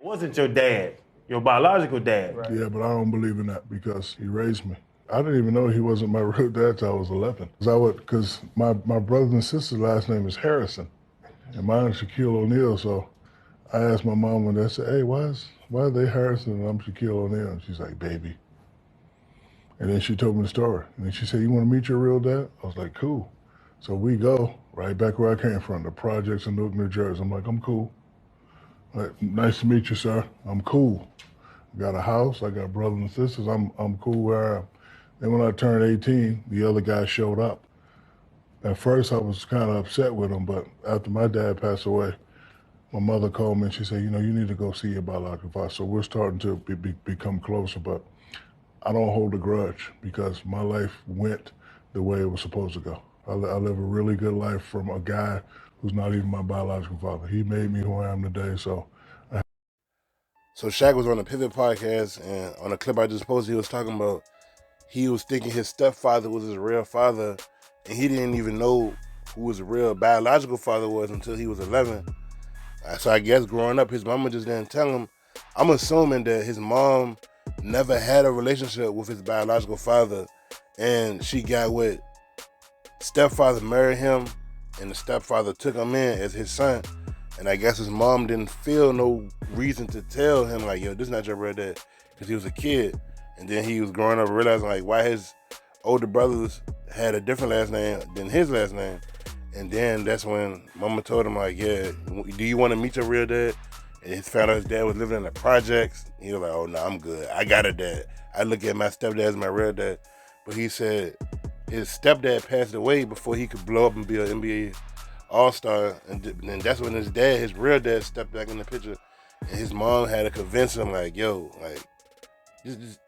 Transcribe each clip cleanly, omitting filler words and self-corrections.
wasn't your dad, your biological dad. Right. Yeah, but I don't believe in that because he raised me. I didn't even know he wasn't my real dad till I was 11. Because my brothers and sisters' last name is Harrison, and mine is Shaquille O'Neal. So I asked my mom one day, I said, hey, why are they Harrison and I'm Shaquille O'Neal? And she's like, baby. And then she told me the story. And then she said, you want to meet your real dad? I was like, cool. So we go right back where I came from, the projects in Newark, New Jersey. I'm like, I'm cool. Like, nice to meet you, sir. I'm cool. I got a house. I got brothers and sisters. I'm cool where I am. Then when I turned 18, the other guy showed up. At first, I was kind of upset with him, but after my dad passed away, my mother called me and she said, you need to go see your biological father. So we're starting to become closer, but I don't hold a grudge because my life went the way it was supposed to go. I live a really good life from a guy who's not even my biological father. He made me who I am today, so. So Shaq was on the Pivot podcast, and on a clip I just posted, he was talking about he was thinking his stepfather was his real father, and he didn't even know who his real biological father was until he was 11. So I guess growing up, his mama just didn't tell him. I'm assuming that his mom never had a relationship with his biological father, and she got with stepfather, married him, and the stepfather took him in as his son. And I guess his mom didn't feel no reason to tell him, like, yo, this is not your real dad, because he was a kid. And then he was growing up realizing, like, why his older brothers had a different last name than his last name. And then that's when mama told him, like, yeah, do you want to meet your real dad? And he found out his dad was living in the projects. He was like, oh, no, I'm good. I got a dad. I look at my stepdad as my real dad. But he said his stepdad passed away before he could blow up and be an NBA All-Star. And that's when his dad, his real dad, stepped back in the picture. And his mom had to convince him, like, yo, like,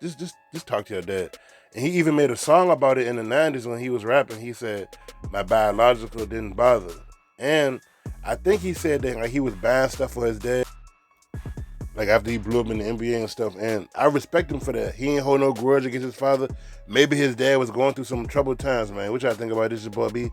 just talk to your dad. And he even made a song about it in the 90s when he was rapping. He said, my biological didn't bother. And I think he said that, like, he was buying stuff for his dad, like, after he blew up in the NBA and stuff. And I respect him for that. He ain't hold no grudge against his father. Maybe his dad was going through some troubled times, man. What y'all think about this? Your boy B.